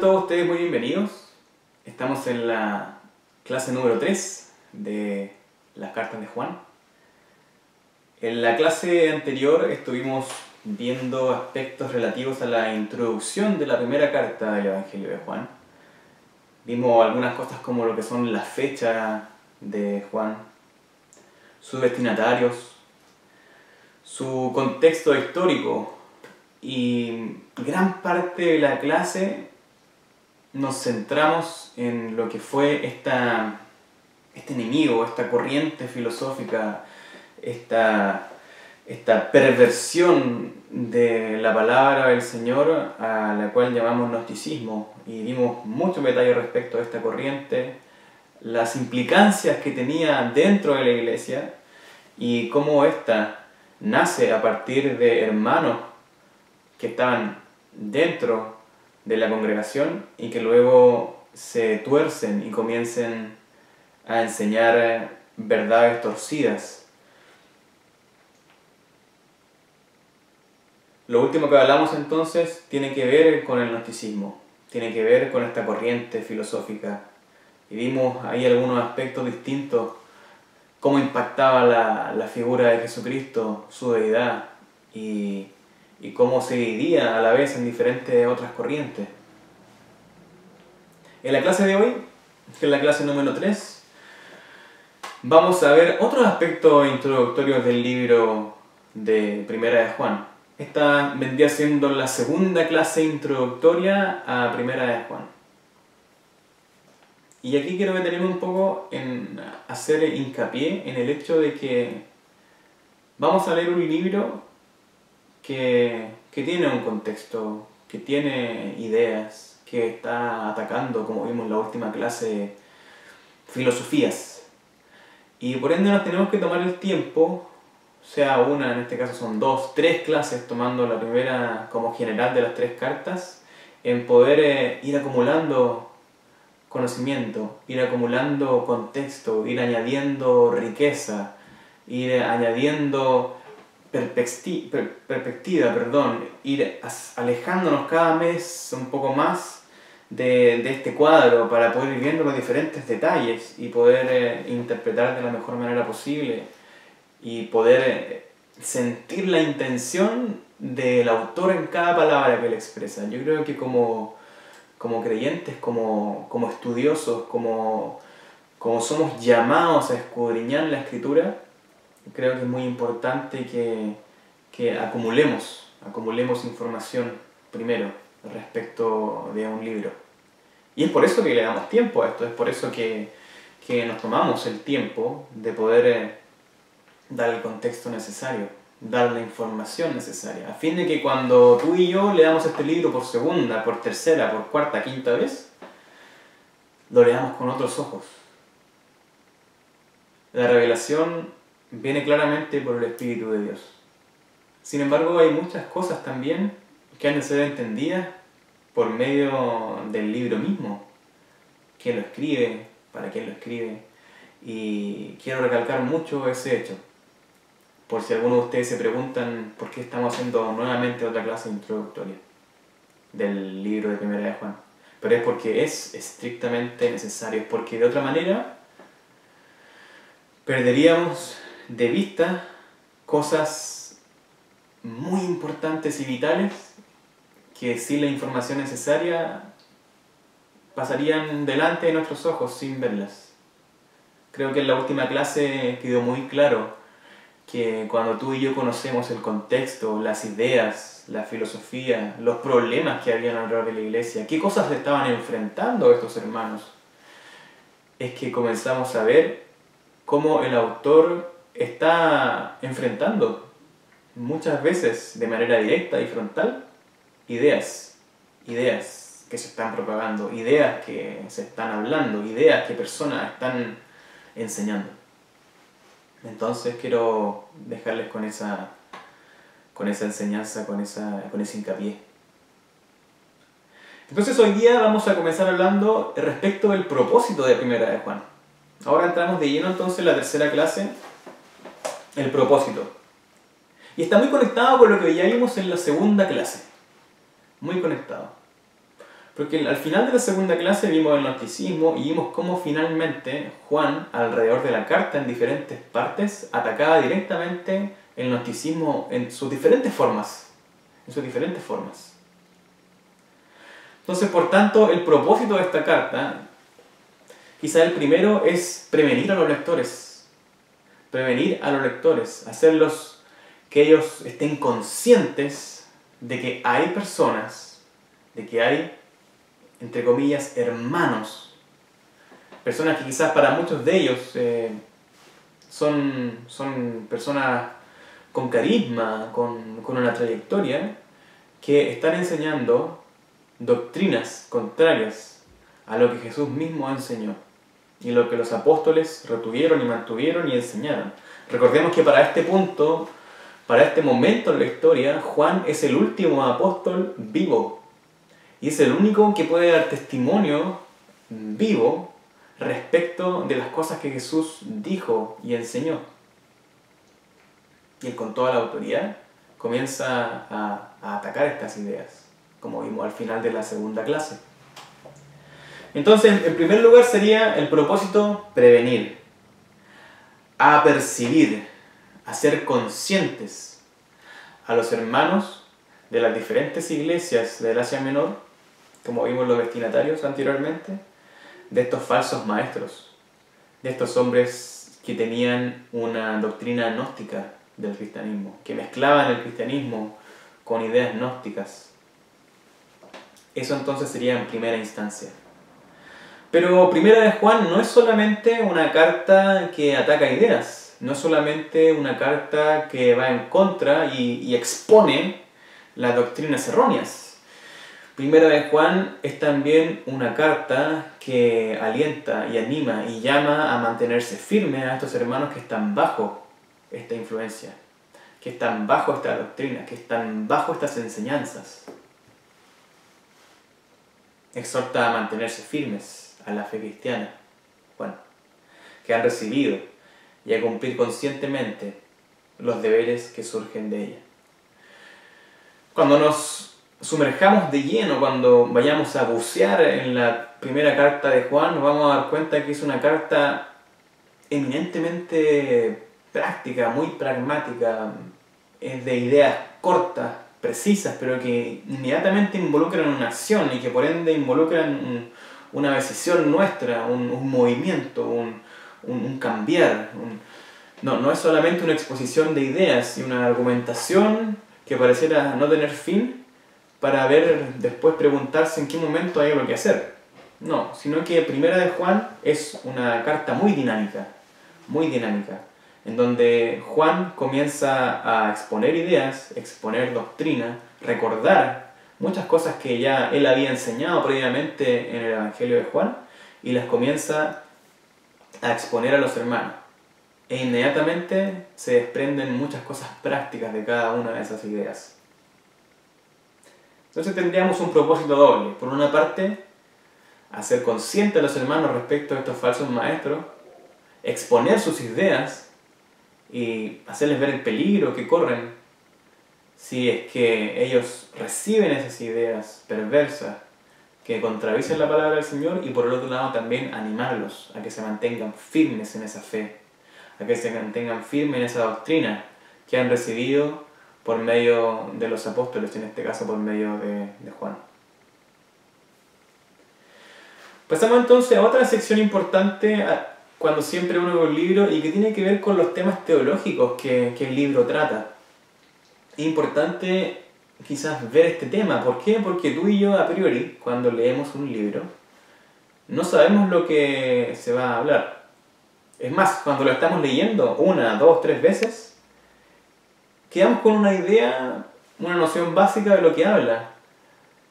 todos ustedes muy bienvenidos. Estamos en la clase número 3 de las cartas de Juan. En la clase anterior estuvimos viendo aspectos relativos a la introducción de la primera carta del Evangelio de Juan. Vimos algunas cosas como lo que son las fechas de Juan, sus destinatarios, su contexto histórico, y gran parte de la clase nos centramos en lo que fue este enemigo, esta corriente filosófica, esta perversión de la palabra del Señor, a la cual llamamos gnosticismo, y vimos mucho detalle respecto a esta corriente, las implicancias que tenía dentro de la iglesia y cómo ésta nace a partir de hermanos que estaban dentro de la congregación y que luego se tuercen y comiencen a enseñar verdades torcidas. Lo último que hablamos entonces tiene que ver con el gnosticismo, tiene que ver con esta corriente filosófica, y vimos ahí algunos aspectos distintos, cómo impactaba la figura de Jesucristo, su deidad, y cómo se dividía a la vez en diferentes otras corrientes. En la clase de hoy, que es la clase número 3, vamos a ver otros aspectos introductorios del libro de Primera de Juan. Esta vendría siendo la segunda clase introductoria a Primera de Juan. Y aquí quiero detenerme un poco en hacer hincapié en el hecho de que vamos a leer un libro que tiene un contexto, que tiene ideas, que está atacando, como vimos en la última clase, filosofías. Y por ende nos tenemos que tomar el tiempo, sea una, en este caso son 2, 3 clases, tomando la primera como general de las 3 cartas, en poder ir acumulando conocimiento, ir acumulando contexto, ir añadiendo riqueza, ir añadiendo perspectiva, ir alejándonos cada mes un poco más de este cuadro para poder ir viendo los diferentes detalles y poder interpretar de la mejor manera posible y poder sentir la intención del autor en cada palabra que él expresa. Yo creo que como creyentes, como estudiosos, como somos llamados a escudriñar la Escritura, creo que es muy importante que acumulemos información primero respecto de un libro. Y es por eso que le damos tiempo a esto, es por eso que nos tomamos el tiempo de poder dar el contexto necesario, dar la información necesaria, a fin de que cuando tú y yo leamos este libro por segunda, por tercera, por cuarta, quinta vez, lo leamos con otros ojos. La revelación viene claramente por el Espíritu de Dios. Sin embargo, hay muchas cosas también que han de ser entendidas por medio del libro mismo. ¿Quién lo escribe? ¿Para quién lo escribe? Y quiero recalcar mucho ese hecho. Por si algunos de ustedes se preguntan por qué estamos haciendo nuevamente otra clase introductoria del libro de Primera de Juan. Pero es porque es estrictamente necesario, es porque de otra manera perderíamos de vista cosas muy importantes y vitales que sin la información necesaria pasarían delante de nuestros ojos sin verlas. Creo que en la última clase quedó muy claro que cuando tú y yo conocemos el contexto, las ideas, la filosofía, los problemas que habían alrededor de la iglesia, qué cosas estaban enfrentando estos hermanos, es que comenzamos a ver cómo el autor está enfrentando muchas veces de manera directa y frontal ideas que se están propagando, ideas que se están hablando, ideas que personas están enseñando. Entonces quiero dejarles con esa enseñanza, con ese hincapié. Entonces hoy día vamos a comenzar hablando respecto del propósito de Primera de Juan. Ahora entramos de lleno entonces en la tercera clase, el propósito. Y está muy conectado con lo que ya vimos en la segunda clase. Muy conectado. Porque al final de la segunda clase vimos el gnosticismo y vimos cómo finalmente Juan, alrededor de la carta en diferentes partes, atacaba directamente el gnosticismo en sus diferentes formas. En sus diferentes formas. Entonces, por tanto, el propósito de esta carta, quizá el primero es prevenir a los lectores. Prevenir a los lectores, hacerlos que ellos estén conscientes de que hay personas, de que hay, entre comillas, hermanos. Personas que quizás para muchos de ellos son personas con carisma, con una trayectoria, que están enseñando doctrinas contrarias a lo que Jesús mismo enseñó y lo que los apóstoles retuvieron y mantuvieron y enseñaron. Recordemos que para este punto, para este momento en la historia, Juan es el último apóstol vivo y es el único que puede dar testimonio vivo respecto de las cosas que Jesús dijo y enseñó. Y él, con toda la autoridad, comienza a atacar estas ideas, como vimos al final de la segunda clase. Entonces, en primer lugar sería el propósito prevenir, apercibir, hacer conscientes a los hermanos de las diferentes iglesias del Asia Menor, como vimos los destinatarios anteriormente, de estos falsos maestros, de estos hombres que tenían una doctrina gnóstica del cristianismo, que mezclaban el cristianismo con ideas gnósticas. Eso entonces sería en primera instancia. Pero Primera de Juan no es solamente una carta que ataca ideas, no es solamente una carta que va en contra y expone las doctrinas erróneas. Primera de Juan es también una carta que alienta y anima y llama a mantenerse firme a estos hermanos que están bajo esta influencia, que están bajo esta doctrina, que están bajo estas enseñanzas. Exhorta a mantenerse firmes a la fe cristiana, Juan, que han recibido y a cumplir conscientemente los deberes que surgen de ella. Cuando nos sumerjamos de lleno, cuando vayamos a bucear en la primera carta de Juan, nos vamos a dar cuenta que es una carta eminentemente práctica, muy pragmática, es de ideas cortas, precisas, pero que inmediatamente involucran una acción y que por ende involucran una decisión nuestra, un movimiento, un cambiar. No es solamente una exposición de ideas y una argumentación que pareciera no tener fin para ver después preguntarse en qué momento hay algo que hacer. No, sino que Primera de Juan es una carta muy dinámica, en donde Juan comienza a exponer ideas, exponer doctrina, recordar muchas cosas que ya él había enseñado previamente en el Evangelio de Juan y las comienza a exponer a los hermanos. E inmediatamente se desprenden muchas cosas prácticas de cada una de esas ideas. Entonces tendríamos un propósito doble. Por una parte, hacer consciente a los hermanos respecto a estos falsos maestros, exponer sus ideas y hacerles ver el peligro que corren si es que ellos reciben esas ideas perversas que contradicen la palabra del Señor, y por el otro lado también animarlos a que se mantengan firmes en esa fe, a que se mantengan firmes en esa doctrina que han recibido por medio de los apóstoles, en este caso por medio de Juan. Pasamos entonces a otra sección importante cuando siempre uno ve un libro y que tiene que ver con los temas teológicos que el libro trata. Es importante quizás ver este tema. ¿Por qué? Porque tú y yo a priori, cuando leemos un libro, no sabemos lo que se va a hablar. Es más, cuando lo estamos leyendo una, dos, tres veces, quedamos con una idea, una noción básica de lo que habla.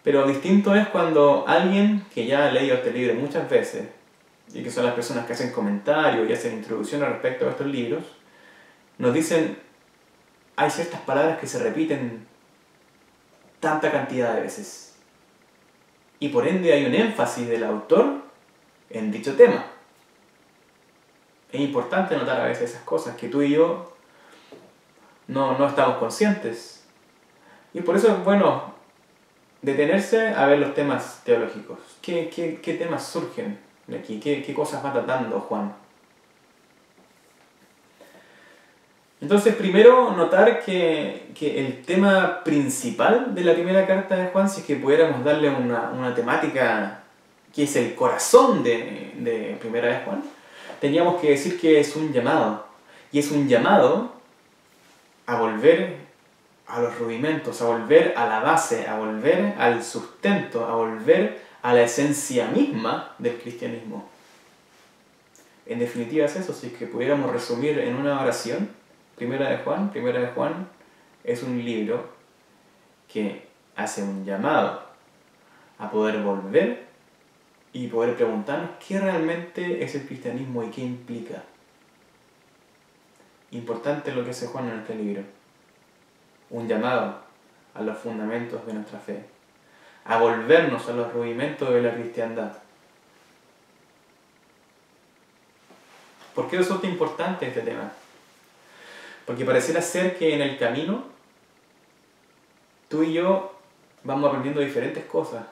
Pero distinto es cuando alguien que ya ha leído este libro muchas veces, y que son las personas que hacen comentarios y hacen introducción al respecto de estos libros, nos dicen, hay ciertas palabras que se repiten tanta cantidad de veces. Y por ende hay un énfasis del autor en dicho tema. Es importante notar a veces esas cosas que tú y yo no estamos conscientes. Y por eso es bueno detenerse a ver los temas teológicos. ¿Qué temas surgen de aquí? ¿Qué cosas va tratando Juan? Entonces, primero notar que el tema principal de la primera carta de Juan, si es que pudiéramos darle una temática que es el corazón de primera de Juan, teníamos que decir que es un llamado. Y es un llamado a volver a los rudimentos, a volver a la base, a volver al sustento, a volver a la esencia misma del cristianismo. En definitiva es eso, si es que pudiéramos resumir en una oración, Primera de Juan es un libro que hace un llamado a poder volver y poder preguntarnos qué realmente es el cristianismo y qué implica. Importante lo que hace Juan en este libro. Un llamado a los fundamentos de nuestra fe, a volvernos a los rudimentos de la cristiandad. ¿Por qué resulta importante este tema? Porque pareciera ser que en el camino tú y yo vamos aprendiendo diferentes cosas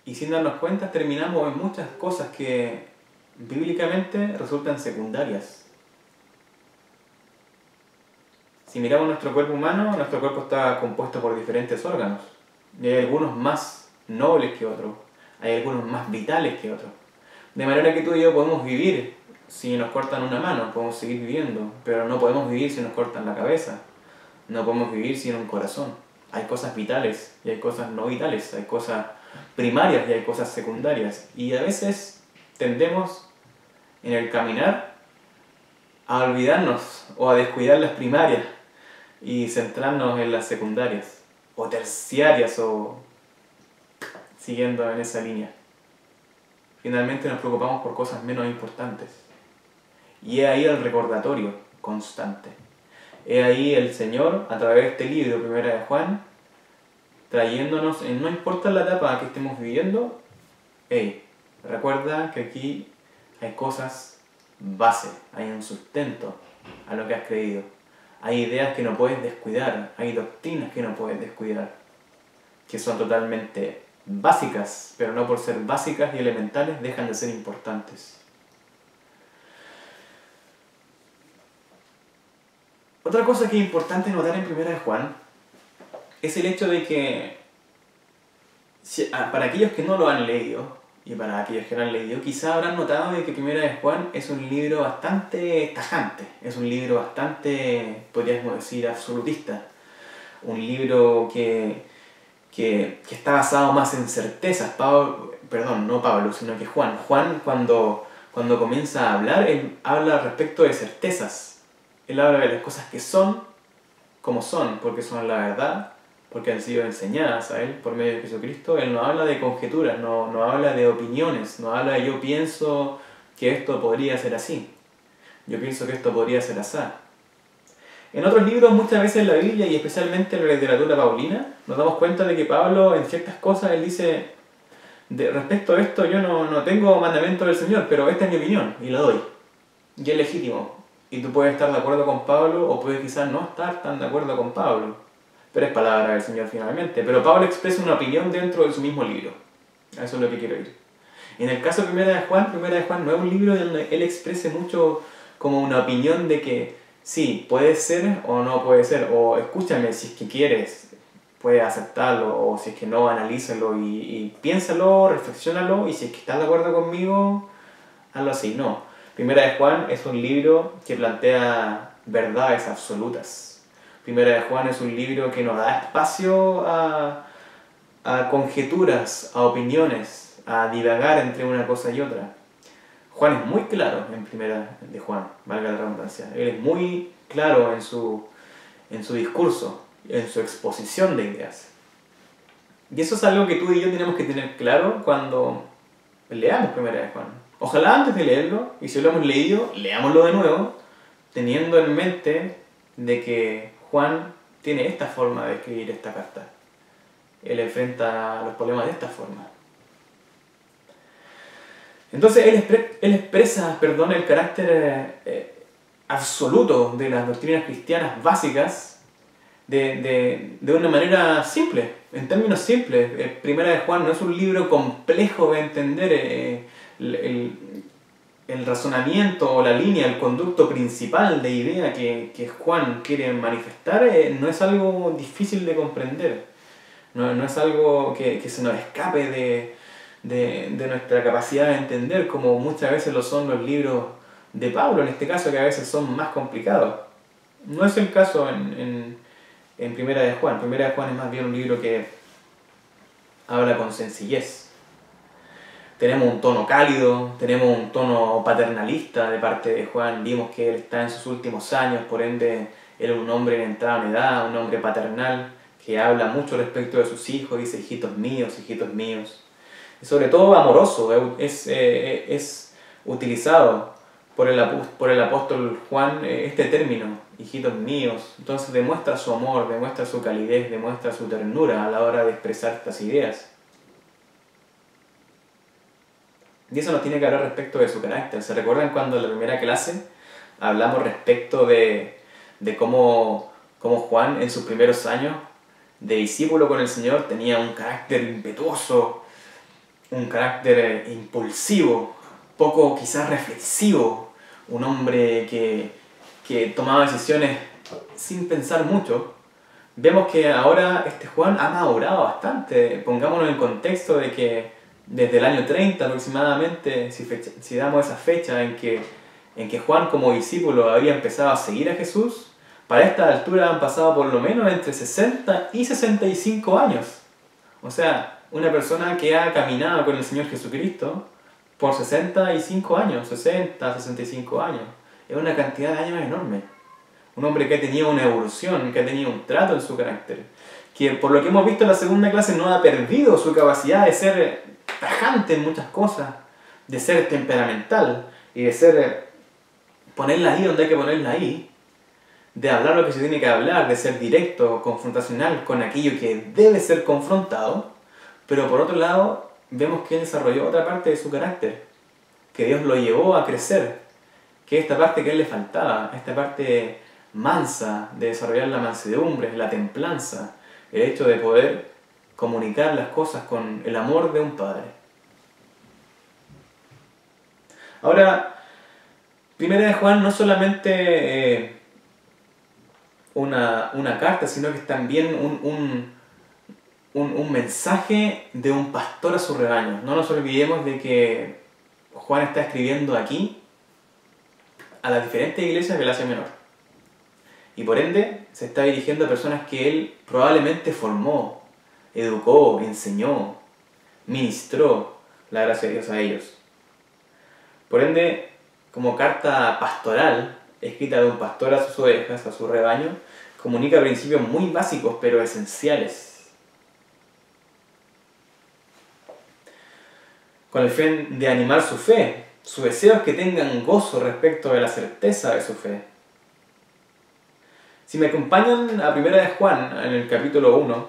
y sin darnos cuenta terminamos en muchas cosas que bíblicamente resultan secundarias. Si miramos nuestro cuerpo humano, nuestro cuerpo está compuesto por diferentes órganos y hay algunos más nobles que otros, hay algunos más vitales que otros. De manera que tú y yo podemos vivir si nos cortan una mano, podemos seguir viviendo, pero no podemos vivir si nos cortan la cabeza, no podemos vivir sin un corazón. Hay cosas vitales y hay cosas no vitales, hay cosas primarias y hay cosas secundarias. Y a veces tendemos en el caminar a olvidarnos o a descuidar las primarias y centrarnos en las secundarias o terciarias o siguiendo en esa línea. Finalmente nos preocupamos por cosas menos importantes. Y es ahí el recordatorio constante. Es ahí el Señor, a través de este libro, Primera de Juan, trayéndonos, no importa la etapa que estemos viviendo, hey, recuerda que aquí hay cosas base, hay un sustento a lo que has creído. Hay ideas que no puedes descuidar, hay doctrinas que no puedes descuidar, que son totalmente básicas, pero no por ser básicas y elementales dejan de ser importantes. Otra cosa que es importante notar en Primera de Juan es el hecho de que para aquellos que no lo han leído y para aquellos que lo han leído, quizá habrán notado de que Primera de Juan es un libro bastante tajante, es un libro bastante, podríamos decir, absolutista, un libro que está basado más en certezas. No Pablo, sino que Juan. Juan cuando comienza a hablar, él habla respecto de certezas. Él habla de las cosas que son, como son, porque son la verdad, porque han sido enseñadas a él por medio de Jesucristo. Él no habla de conjeturas, no habla de opiniones, no habla de yo pienso que esto podría ser así, yo pienso que esto podría ser así. En otros libros, muchas veces en la Biblia y especialmente en la literatura paulina, nos damos cuenta de que Pablo en ciertas cosas, él dice, respecto a esto yo no tengo mandamiento del Señor, pero esta es mi opinión y la doy. Y es legítimo. Y tú puedes estar de acuerdo con Pablo o puedes quizás no estar tan de acuerdo con Pablo. Pero es palabra del Señor finalmente. Pero Pablo expresa una opinión dentro de su mismo libro. A eso es lo que quiero ir. En el caso de Primera de Juan no es un libro donde él exprese mucho como una opinión de que sí, puede ser o no puede ser. O escúchame si es que quieres, puedes aceptarlo. O si es que no, analízalo y piénsalo, reflexiónalo. Y si es que estás de acuerdo conmigo, hazlo así. No. Primera de Juan es un libro que plantea verdades absolutas. Primera de Juan es un libro que no da espacio a conjeturas, a opiniones, a divagar entre una cosa y otra. Juan es muy claro en Primera de Juan, valga la redundancia. Él es muy claro en su discurso, en su exposición de ideas. Y eso es algo que tú y yo tenemos que tener claro cuando leamos Primera de Juan. Ojalá antes de leerlo, y si lo hemos leído, leámoslo de nuevo, teniendo en mente de que Juan tiene esta forma de escribir esta carta. Él enfrenta los problemas de esta forma. Entonces él expresa el carácter absoluto de las doctrinas cristianas básicas de una manera simple, en términos simples. Primera de Juan no es un libro complejo de entender. El razonamiento o la línea, el conducto principal de idea que Juan quiere manifestar no es algo difícil de comprender. No es algo que se nos escape de nuestra capacidad de entender, como muchas veces lo son los libros de Pablo, en este caso, que a veces son más complicados. No es el caso en Primera de Juan. Primera de Juan es más bien un libro que habla con sencillez. Tenemos un tono cálido, tenemos un tono paternalista de parte de Juan. Vimos que él está en sus últimos años, por ende él es un hombre en entrada en edad, un hombre paternal, que habla mucho respecto de sus hijos, dice hijitos míos, hijitos míos. Y sobre todo amoroso, es utilizado por el apóstol Juan este término, hijitos míos. Entonces demuestra su amor, demuestra su calidez, demuestra su ternura a la hora de expresar estas ideas. Y eso nos tiene que hablar respecto de su carácter. ¿Se recuerdan cuando en la primera clase hablamos respecto de cómo Juan en sus primeros años de discípulo con el Señor tenía un carácter impetuoso, un carácter impulsivo, poco quizás reflexivo, un hombre que tomaba decisiones sin pensar mucho? Vemos que ahora este Juan ha madurado bastante. Pongámonos en contexto de que desde el año 30 aproximadamente, si damos esa fecha en que Juan como discípulo había empezado a seguir a Jesús, para esta altura han pasado por lo menos entre 60 y 65 años. O sea, una persona que ha caminado con el Señor Jesucristo por 65 años, 60, 65 años. Es una cantidad de años enorme. Un hombre que ha tenido una evolución, que ha tenido un trato en su carácter, que por lo que hemos visto en la segunda clase no ha perdido su capacidad de ser tajante en muchas cosas, de ser temperamental y de ser ponerla ahí donde hay que ponerla ahí, de hablar lo que se tiene que hablar, de ser directo, confrontacional con aquello que debe ser confrontado. Pero por otro lado vemos que él desarrolló otra parte de su carácter, que Dios lo llevó a crecer, que esta parte que a él le faltaba, esta parte mansa, de desarrollar la mansedumbre, la templanza, el hecho de poder comunicar las cosas con el amor de un padre. Ahora, Primera de Juan no es solamente una carta, sino que es también un mensaje de un pastor a su rebaño. No nos olvidemos de que Juan está escribiendo aquí a las diferentes iglesias del Asia Menor. Y por ende se está dirigiendo a personas que él probablemente formó, educó, enseñó, ministró la gracia de Dios a ellos. Por ende, como carta pastoral, escrita de un pastor a sus ovejas, a su rebaño, comunica principios muy básicos pero esenciales, con el fin de animar su fe. Su deseo es que tengan gozo respecto de la certeza de su fe. Si me acompañan a Primera de Juan, en el capítulo 1,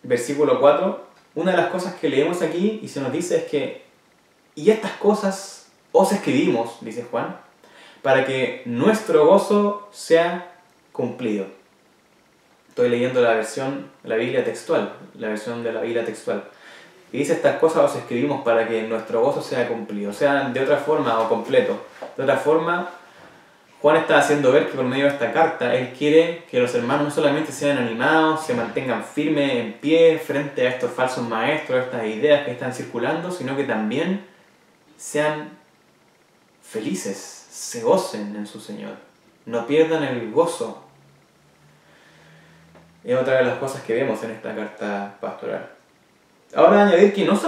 versículo 4, una de las cosas que leemos aquí y se nos dice es que y estas cosas os escribimos, dice Juan, para que nuestro gozo sea cumplido. Estoy leyendo la versión de la Biblia textual, la versión de la Biblia textual. Y dice, estas cosas os escribimos para que nuestro gozo sea cumplido. O sea, de otra forma, o completo. De otra forma, Juan está haciendo ver que por medio de esta carta, él quiere que los hermanos no solamente sean animados, se mantengan firmes, en pie, frente a estos falsos maestros, a estas ideas que están circulando, sino que también sean felices, se gocen en su Señor. No pierdan el gozo. Es otra de las cosas que vemos en esta carta pastoral. Ahora añadir que no es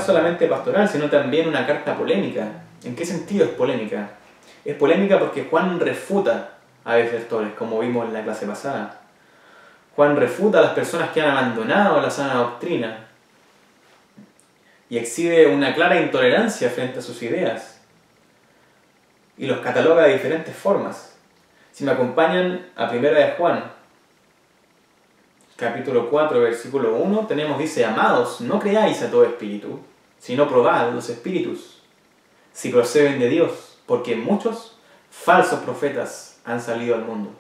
solamente pastoral, sino también una carta polémica. ¿En qué sentido es polémica? Es polémica porque Juan refuta a desertores, como vimos en la clase pasada. Juan refuta a las personas que han abandonado la sana doctrina y exhibe una clara intolerancia frente a sus ideas y los cataloga de diferentes formas. Si me acompañan a Primera de Juan, capítulo 4, versículo 1, dice, amados, no creáis a todo espíritu, sino probad los espíritus, si proceden de Dios, porque muchos falsos profetas han salido al mundo.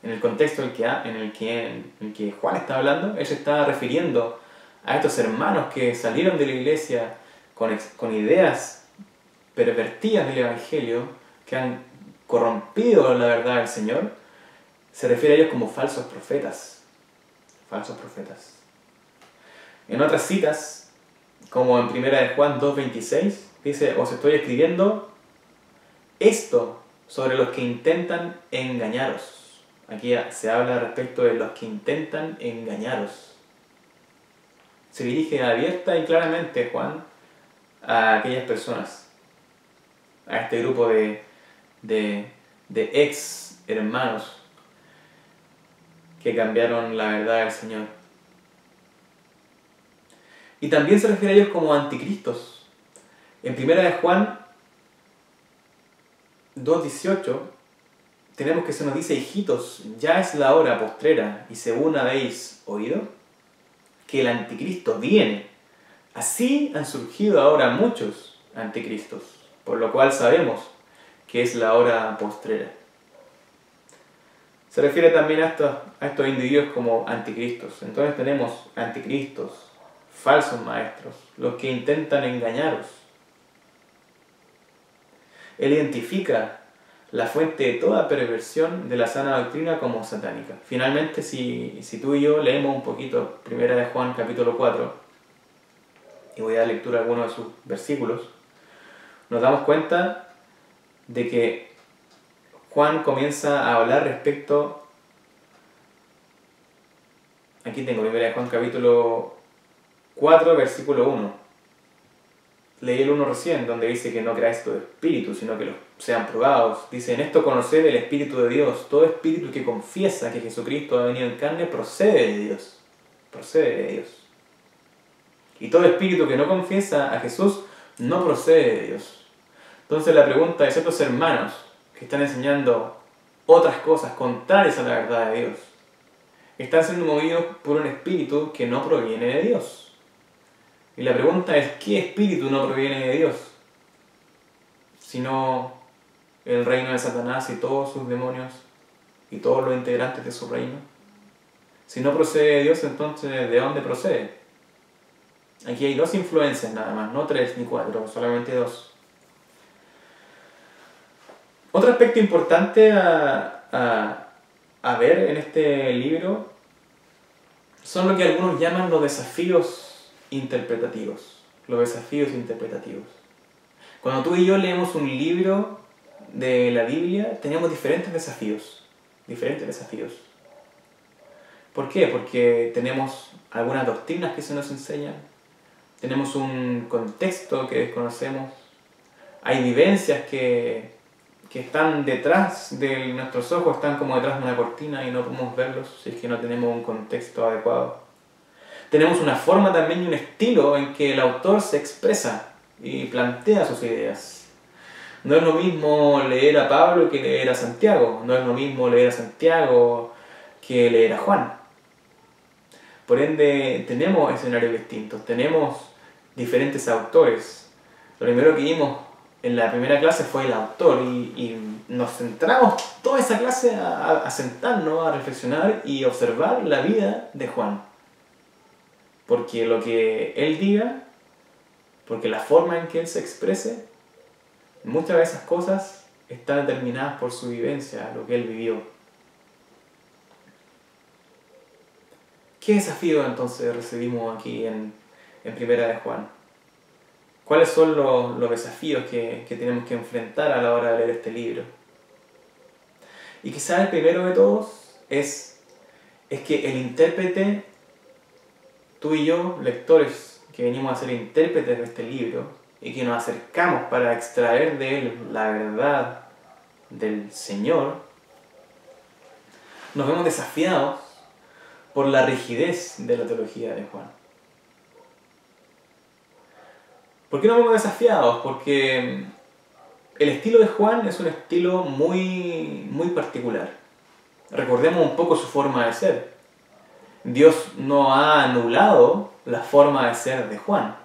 en el contexto en el que Juan está hablando, él se está refiriendo a estos hermanos que salieron de la iglesia con ideas pervertidas del Evangelio, que han corrompido la verdad del Señor. Se refiere a ellos como falsos profetas. Falsos profetas. En otras citas, como en 1 de Juan 2:26, dice: os estoy escribiendo esto sobre los que intentan engañaros. Aquí se habla respecto de los que intentan engañaros. Se dirige abierta y claramente Juan a aquellas personas, a este grupo de ex hermanos que cambiaron la verdad del Señor. Y también se refiere a ellos como anticristos. En 1 de Juan 2:18 tenemos que se nos dice: hijitos, ya es la hora postrera, y según habéis oído, que el anticristo viene. Así han surgido ahora muchos anticristos, por lo cual sabemos que es la hora postrera. Se refiere también a estos individuos como anticristos. Entonces tenemos anticristos, falsos maestros, los que intentan engañaros. Él identifica la fuente de toda perversión de la sana doctrina como satánica. Finalmente, si tú y yo leemos un poquito 1 de Juan capítulo 4, y voy a dar lectura a algunos de sus versículos, nos damos cuenta de que Juan comienza a hablar respecto... Aquí tengo 1 de Juan capítulo 4, versículo 1. Leí el 1 recién, donde dice que no creáis todo espíritu, sino que los sean probados. Dice: en esto conoced el Espíritu de Dios. Todo espíritu que confiesa que Jesucristo ha venido en carne procede de Dios. Procede de Dios. Y todo espíritu que no confiesa a Jesús no procede de Dios. Entonces la pregunta es: estos hermanos que están enseñando otras cosas contrarias a la verdad de Dios, están siendo movidos por un espíritu que no proviene de Dios. Y la pregunta es: ¿qué espíritu no proviene de Dios? Sino el reino de Satanás y todos sus demonios y todos los integrantes de su reino. Si no procede de Dios, entonces ¿de dónde procede? Aquí hay dos influencias nada más, no 3 ni 4, solamente 2. Otro aspecto importante a ver en este libro son lo que algunos llaman los desafíos interpretativos. Los desafíos interpretativos. Cuando tú y yo leemos un libro de la Biblia, tenemos diferentes desafíos. Diferentes desafíos. ¿Por qué? Porque tenemos algunas doctrinas que se nos enseñan, tenemos un contexto que desconocemos, hay vivencias que están detrás de nuestros ojos, están como detrás de una cortina y no podemos verlos si es que no tenemos un contexto adecuado. Tenemos una forma también y un estilo en que el autor se expresa y plantea sus ideas. No es lo mismo leer a Pablo que leer a Santiago, no es lo mismo leer a Santiago que leer a Juan. Por ende, tenemos escenarios distintos, tenemos diferentes autores. Lo primero que vimos en la primera clase fue el autor y nos centramos toda esa clase a sentarnos, a reflexionar y observar la vida de Juan. Porque lo que él diga, porque la forma en que él se exprese, muchas de esas cosas están determinadas por su vivencia, lo que él vivió. ¿Qué desafío entonces recibimos aquí en Primera de Juan? ¿Cuáles son los desafíos que tenemos que enfrentar a la hora de leer este libro? Y quizás el primero de todos es que el intérprete, tú y yo, lectores que venimos a ser intérpretes de este libro y que nos acercamos para extraer de él la verdad del Señor, nos vemos desafiados por la rigidez de la teología de Juan. ¿Por qué nos vemos desafiados? Porque el estilo de Juan es un estilo muy particular. Recordemos un poco su forma de ser. Dios no ha anulado la forma de ser de Juan.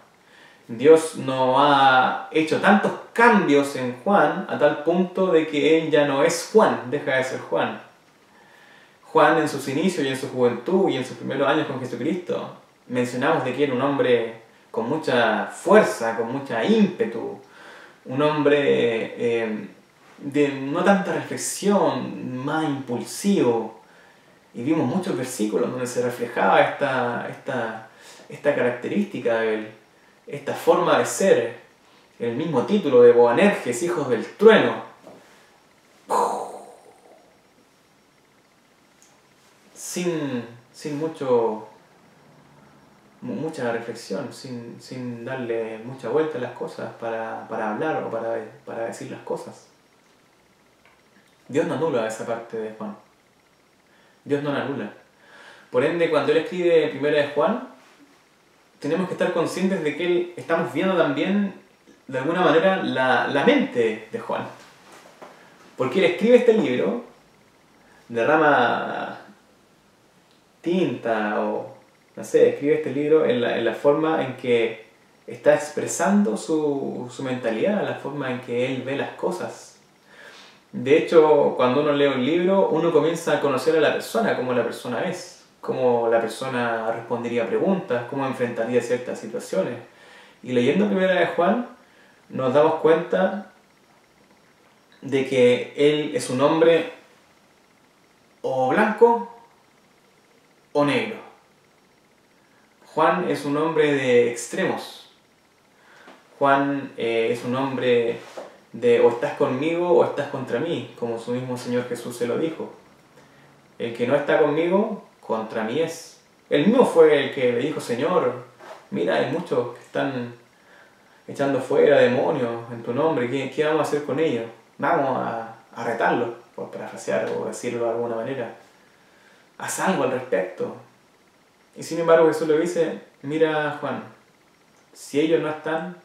Dios no ha hecho tantos cambios en Juan a tal punto de que él ya no es Juan, deja de ser Juan. Juan en sus inicios y en su juventud y en sus primeros años con Jesucristo, mencionamos de que era un hombre con mucha fuerza, con mucha ímpetu, un hombre de no tanta reflexión, más impulsivo. Y vimos muchos versículos donde se reflejaba esta característica de él, esta forma de ser, el mismo título de Boanerges, hijos del trueno. Sin mucha reflexión, sin darle mucha vuelta a las cosas para hablar o para decir las cosas. Dios no anula esa parte de Juan. Dios no la anula. Por ende, cuando él escribe Primera de Juan, tenemos que estar conscientes de que estamos viendo también, de alguna manera, la mente de Juan. Porque él escribe este libro, derrama tinta o, no sé, escribe este libro en la forma en que está expresando su mentalidad, la forma en que él ve las cosas. De hecho, cuando uno lee un libro, uno comienza a conocer a la persona, cómo la persona es, cómo la persona respondería a preguntas, cómo enfrentaría ciertas situaciones. Y leyendo Primera de Juan, nos damos cuenta de que él es un hombre o blanco o negro. Juan es un hombre de extremos. Juan es un hombre de o estás conmigo o estás contra mí, como su mismo Señor Jesús se lo dijo. El que no está conmigo, contra mí es. Él mismo fue el que le dijo, Señor, mira, hay muchos que están echando fuera demonios en tu nombre, ¿qué vamos a hacer con ellos? Vamos a retarlos, por parafrasear o decirlo de alguna manera. Haz algo al respecto. Y sin embargo Jesús le dice, mira Juan, si ellos no están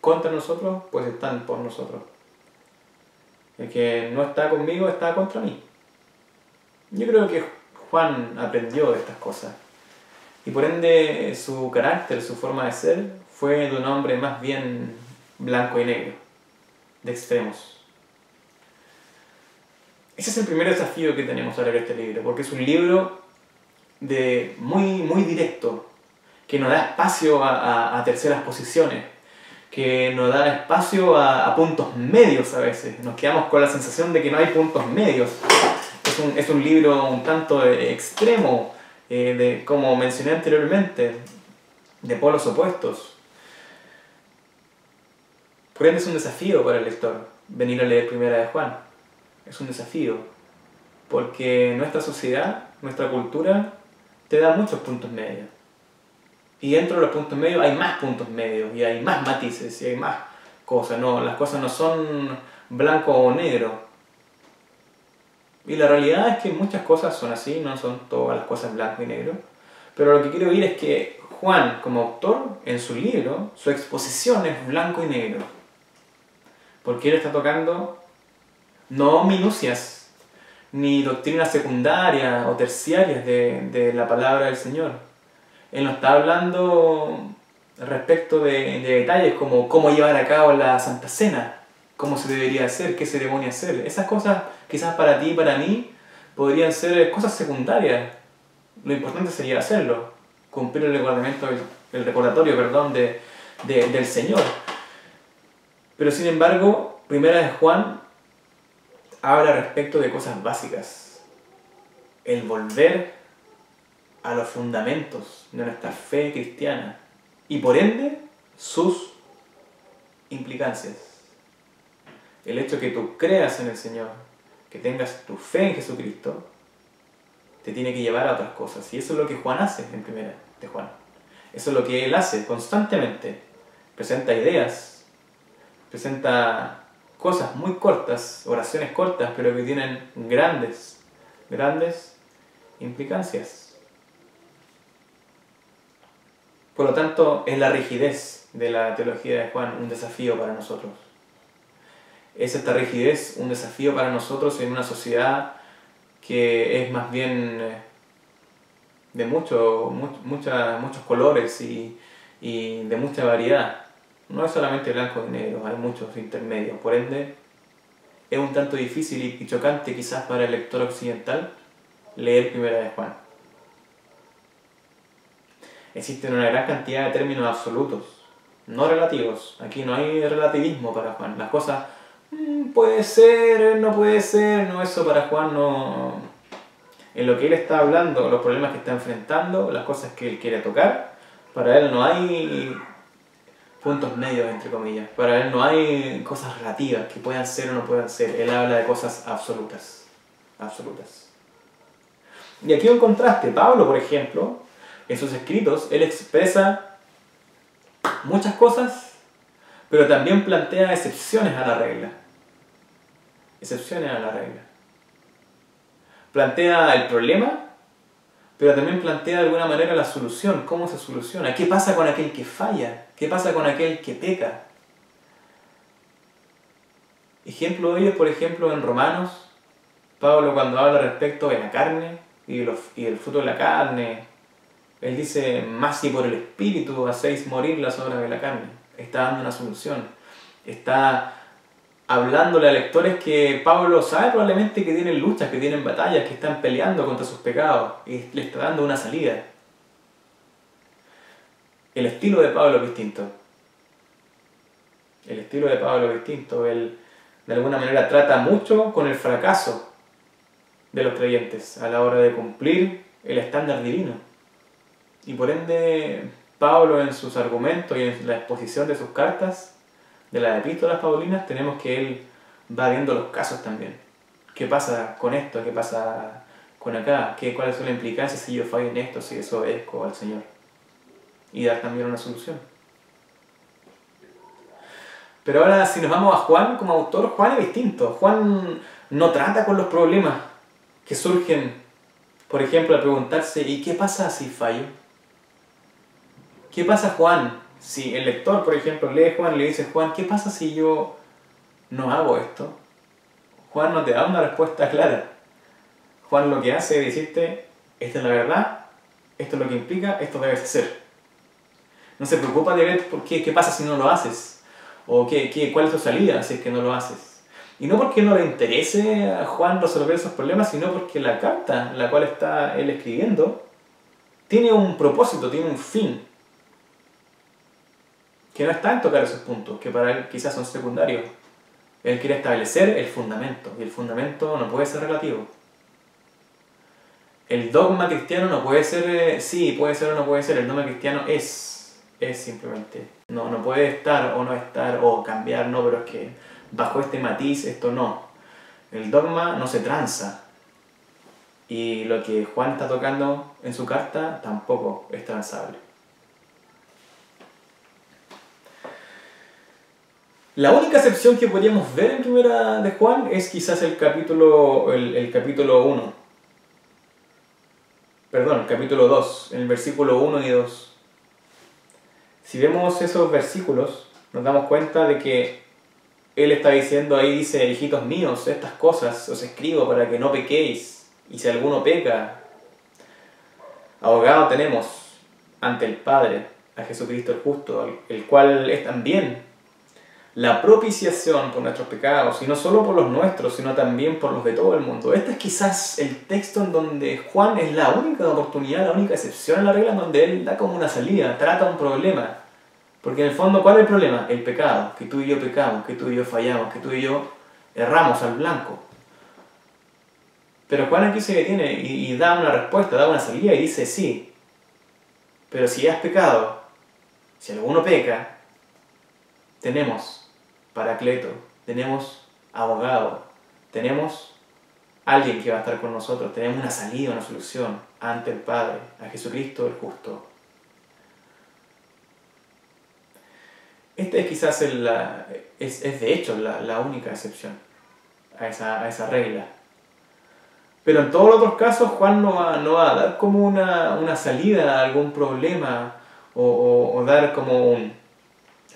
contra nosotros, pues están por nosotros. El que no está conmigo está contra mí. Yo creo que Juan aprendió de estas cosas. Y por ende su carácter, su forma de ser, fue de un hombre más bien blanco y negro, de extremos. Ese es el primer desafío que tenemos al leer este libro, porque es un libro muy directo, que no da espacio a terceras posiciones, que nos da espacio a puntos medios a veces. Nos quedamos con la sensación de que no hay puntos medios. Es un libro un tanto extremo, como mencioné anteriormente, de polos opuestos. Por ende es un desafío para el lector venir a leer Primera de Juan. Es un desafío, porque nuestra sociedad, nuestra cultura, te da muchos puntos medios. Y dentro de los puntos medios hay más puntos medios, y hay más matices, y hay más cosas. No, las cosas no son blanco o negro. Y la realidad es que muchas cosas son así, no son todas las cosas blanco y negro. Pero lo que quiero decir es que Juan, como autor, en su libro, su exposición es blanco y negro. Porque él está tocando no minucias, ni doctrinas secundarias o terciarias de la palabra del Señor. Él no está hablando respecto de detalles como cómo llevar a cabo la Santa Cena, cómo se debería hacer, qué ceremonia hacer. Esas cosas, quizás para ti y para mí, podrían ser cosas secundarias. Lo importante sería hacerlo, cumplir el recordatorio del Señor. Pero sin embargo, Primera de Juan habla respecto de cosas básicas. El volver a los fundamentos de nuestra fe cristiana y por ende sus implicancias. El hecho que tú creas en el Señor, que tengas tu fe en Jesucristo, te tiene que llevar a otras cosas. Y eso es lo que Juan hace en Primera de Juan. Eso es lo que él hace constantemente. Presenta ideas, presenta cosas muy cortas, oraciones cortas, pero que tienen grandes implicancias. Por lo tanto, es la rigidez de la teología de Juan un desafío para nosotros. Es esta rigidez un desafío para nosotros en una sociedad que es más bien de muchos colores y de mucha variedad. No es solamente blanco y negro, hay muchos intermedios. Por ende, es un tanto difícil y chocante quizás para el lector occidental leer Primera de Juan. Existen una gran cantidad de términos absolutos, no relativos. Aquí no hay relativismo para Juan. Las cosas, puede ser, no puede ser, no, eso para Juan no. En lo que él está hablando, los problemas que está enfrentando, las cosas que él quiere tocar, para él no hay puntos medios, entre comillas. Para él no hay cosas relativas que puedan ser o no puedan ser. Él habla de cosas absolutas. Absolutas. Y aquí un contraste. Pablo, por ejemplo, en sus escritos, él expresa muchas cosas, pero también plantea excepciones a la regla. Excepciones a la regla. Plantea el problema, pero también plantea de alguna manera la solución. ¿Cómo se soluciona? ¿Qué pasa con aquel que falla? ¿Qué pasa con aquel que peca? Ejemplo de ello, por ejemplo, en Romanos, Pablo cuando habla respecto de la carne y el fruto de la carne, él dice, más si por el Espíritu hacéis morir las obras de la carne. Está dando una solución. Está hablándole a lectores que Pablo sabe probablemente que tienen luchas, que tienen batallas, que están peleando contra sus pecados. Y le está dando una salida. El estilo de Pablo es distinto. El estilo de Pablo es distinto. Él de alguna manera trata mucho con el fracaso de los creyentes a la hora de cumplir el estándar divino. Y por ende, Pablo en sus argumentos y en la exposición de sus cartas, de las epístolas paulinas, tenemos que él va viendo los casos también. ¿Qué pasa con esto? ¿Qué pasa con acá? ¿Cuáles son las implicancias si yo fallo en esto, si desobedezco al Señor? Y dar también una solución. Pero ahora, si nos vamos a Juan como autor, Juan es distinto. Juan no trata con los problemas que surgen, por ejemplo, al preguntarse, ¿y qué pasa si fallo? ¿Qué pasa, Juan? Si el lector, por ejemplo, lee Juan y le dice, Juan, ¿qué pasa si yo no hago esto? Juan no te da una respuesta clara. Juan lo que hace es decirte, esta es la verdad, esto es lo que implica, esto debes hacer. No se preocupa de ver qué pasa si no lo haces, o cuál es tu salida si es que no lo haces. Y no porque no le interese a Juan resolver esos problemas, sino porque la carta, la cual está él escribiendo, tiene un propósito, tiene un fin. Que no está en tocar esos puntos, que para él quizás son secundarios. Él quiere establecer el fundamento, y el fundamento no puede ser relativo. El dogma cristiano no puede ser, sí, puede ser o no puede ser, el dogma cristiano es simplemente. No puede estar o no estar, o cambiar, no, pero es que bajo este matiz esto no. El dogma no se tranza, y lo que Juan está tocando en su carta tampoco es transable. La única excepción que podríamos ver en Primera de Juan es quizás el capítulo 1. Perdón, el capítulo 2, en el versículo 1 y 2. Si vemos esos versículos, nos damos cuenta de que él está diciendo ahí, dice, hijitos míos, estas cosas os escribo para que no pequéis, y si alguno peca, abogado tenemos ante el Padre, a Jesucristo el justo, el cual es también la propiciación por nuestros pecados, y no solo por los nuestros, sino también por los de todo el mundo. Este es quizás el texto en donde Juan es la única oportunidad, la única excepción a la regla, en donde él da como una salida, trata un problema. Porque en el fondo, ¿cuál es el problema? El pecado, que tú y yo pecamos, que tú y yo fallamos, que tú y yo erramos al blanco. Pero Juan aquí se detiene y da una respuesta, da una salida y dice, sí, pero si has pecado, si alguno peca, tenemos Paracleto, tenemos abogado, tenemos alguien que va a estar con nosotros, tenemos una salida, una solución ante el Padre, a Jesucristo el justo. Este es quizás es de hecho la única excepción a esa regla. Pero en todos los otros casos Juan no va a dar como una salida a algún problema o dar como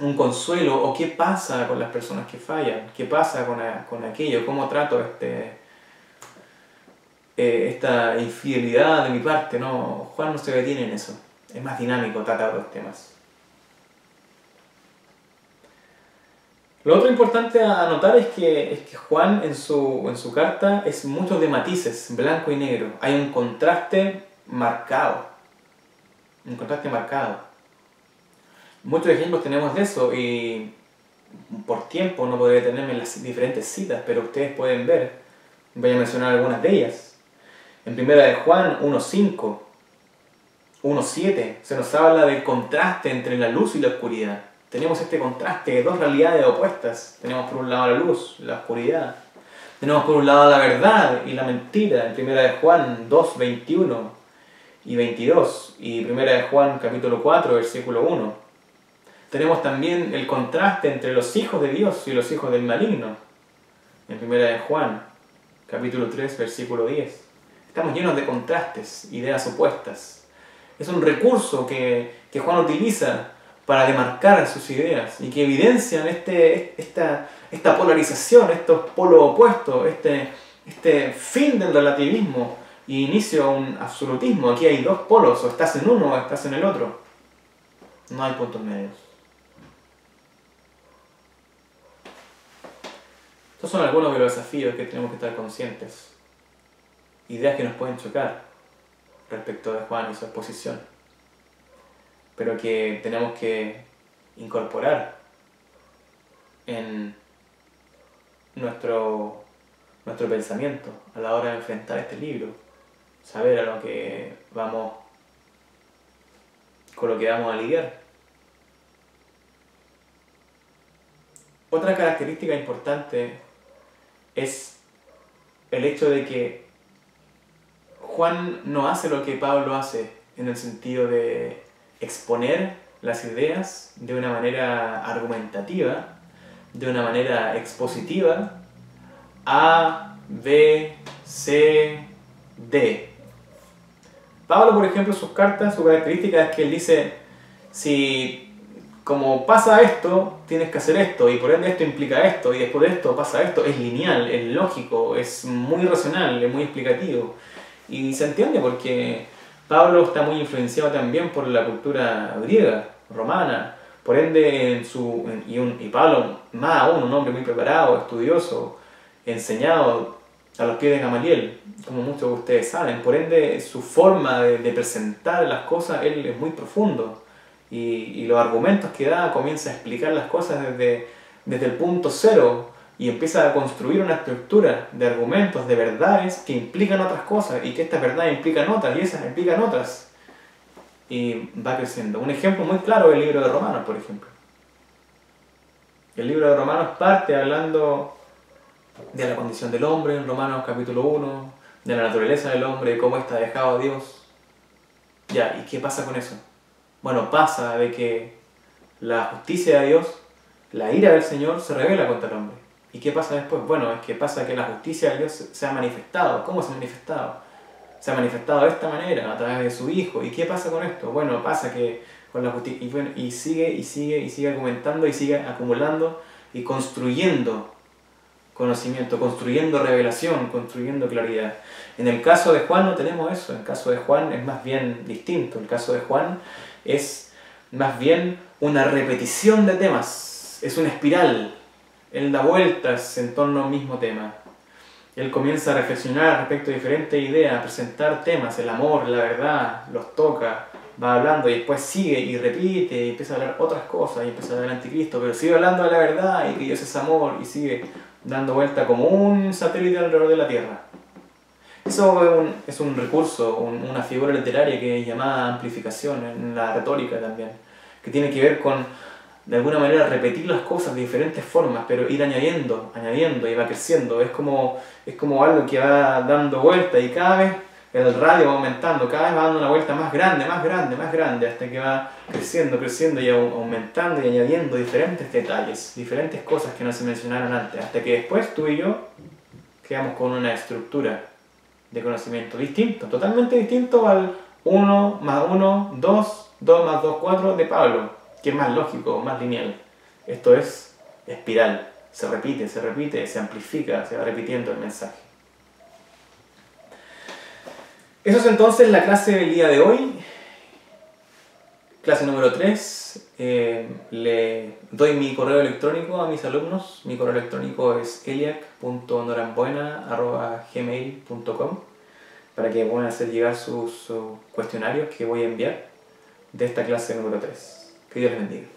un consuelo, o qué pasa con las personas que fallan, qué pasa con aquello, cómo trato esta infidelidad de mi parte. No, Juan no se detiene en eso, es más dinámico, trata otros temas. Lo otro importante a notar es que Juan en su carta es mucho de matices, blanco y negro. Hay un contraste marcado. Un contraste marcado. Muchos ejemplos tenemos de eso y por tiempo no podré detenerme en las diferentes citas, pero ustedes pueden ver, voy a mencionar algunas de ellas. En primera de Juan 1.5, 1.7 se nos habla del contraste entre la luz y la oscuridad. Tenemos este contraste de dos realidades opuestas. Tenemos por un lado la luz, la oscuridad. Tenemos por un lado la verdad y la mentira. En primera de Juan 2.21 y 22 y primera de Juan capítulo 4 versículo 1. Tenemos también el contraste entre los hijos de Dios y los hijos del maligno. En primera de Juan capítulo 3 versículo 10. Estamos llenos de contrastes, ideas opuestas. Es un recurso que Juan utiliza para demarcar sus ideas y que evidencian esta polarización, estos polos opuestos, este fin del relativismo y inicio a un absolutismo. Aquí hay dos polos, o estás en uno o estás en el otro. No hay puntos medios. Estos son algunos de los desafíos que tenemos que estar conscientes. Ideas que nos pueden chocar respecto de Juan y su exposición, pero que tenemos que incorporar en nuestro pensamiento a la hora de enfrentar este libro, saber a lo que vamos, con lo que vamos a lidiar. Otra característica importante es el hecho de que Juan no hace lo que Pablo hace en el sentido de exponer las ideas de una manera argumentativa, de una manera expositiva, A, B, C, D. Pablo, por ejemplo, en sus cartas, su característica es que él dice, si como pasa esto, tienes que hacer esto, y por ende esto implica esto, y después de esto pasa esto, es lineal, es lógico, es muy racional, es muy explicativo. Y se entiende porque Pablo está muy influenciado también por la cultura griega, romana, por ende, y Pablo, más aún, un hombre muy preparado, estudioso, enseñado a los pies de Gamaliel, como muchos de ustedes saben, por ende su forma de presentar las cosas, él es muy profundo. Y los argumentos que da, comienza a explicar las cosas desde el punto cero y empieza a construir una estructura de argumentos, de verdades que implican otras cosas y que estas verdades implican otras y esas implican otras. Y va creciendo. Un ejemplo muy claro es el libro de Romanos, por ejemplo. El libro de Romanos parte hablando de la condición del hombre, en Romanos capítulo 1, de la naturaleza del hombre, de cómo está dejado a Dios. Ya, ¿y qué pasa con eso? Bueno, pasa de que la justicia de Dios, la ira del Señor, se revela contra el hombre. ¿Y qué pasa después? Bueno, es que pasa que la justicia de Dios se ha manifestado. ¿Cómo se ha manifestado? Se ha manifestado de esta manera, a través de su Hijo. ¿Y qué pasa con esto? Bueno, pasa que con la justicia... Y sigue argumentando y sigue acumulando y construyendo conocimiento, construyendo revelación, construyendo claridad. En el caso de Juan no tenemos eso. En el caso de Juan es más bien distinto. El caso de Juan es más bien una repetición de temas, es una espiral. Él da vueltas en torno al mismo tema. Él comienza a reflexionar respecto a diferentes ideas, a presentar temas, el amor, la verdad, los toca, va hablando y después sigue y repite y empieza a hablar otras cosas y empieza a hablar del anticristo, pero sigue hablando de la verdad y que Dios es amor y sigue dando vuelta como un satélite alrededor de la Tierra. Eso es un recurso, una figura literaria que es llamada amplificación en la retórica también, que tiene que ver con, de alguna manera, repetir las cosas de diferentes formas, pero ir añadiendo y va creciendo. Es como algo que va dando vuelta y cada vez el radio va aumentando, cada vez va dando una vuelta más grande, hasta que va creciendo y aumentando y añadiendo diferentes detalles, diferentes cosas que no se mencionaron antes, hasta que después tú y yo quedamos con una estructura de conocimiento distinto, totalmente distinto al 1 más 1, 2, 2 más 2, 4 de Pablo, que es más lógico, más lineal. Esto es espiral, se repite, se amplifica, se va repitiendo el mensaje. Eso es entonces la clase del día de hoy. Clase número 3, le doy mi correo electrónico a mis alumnos. Mi correo electrónico es eliac.norambuena@gmail.com para que puedan hacer llegar sus cuestionarios que voy a enviar de esta clase número 3. Que Dios les bendiga.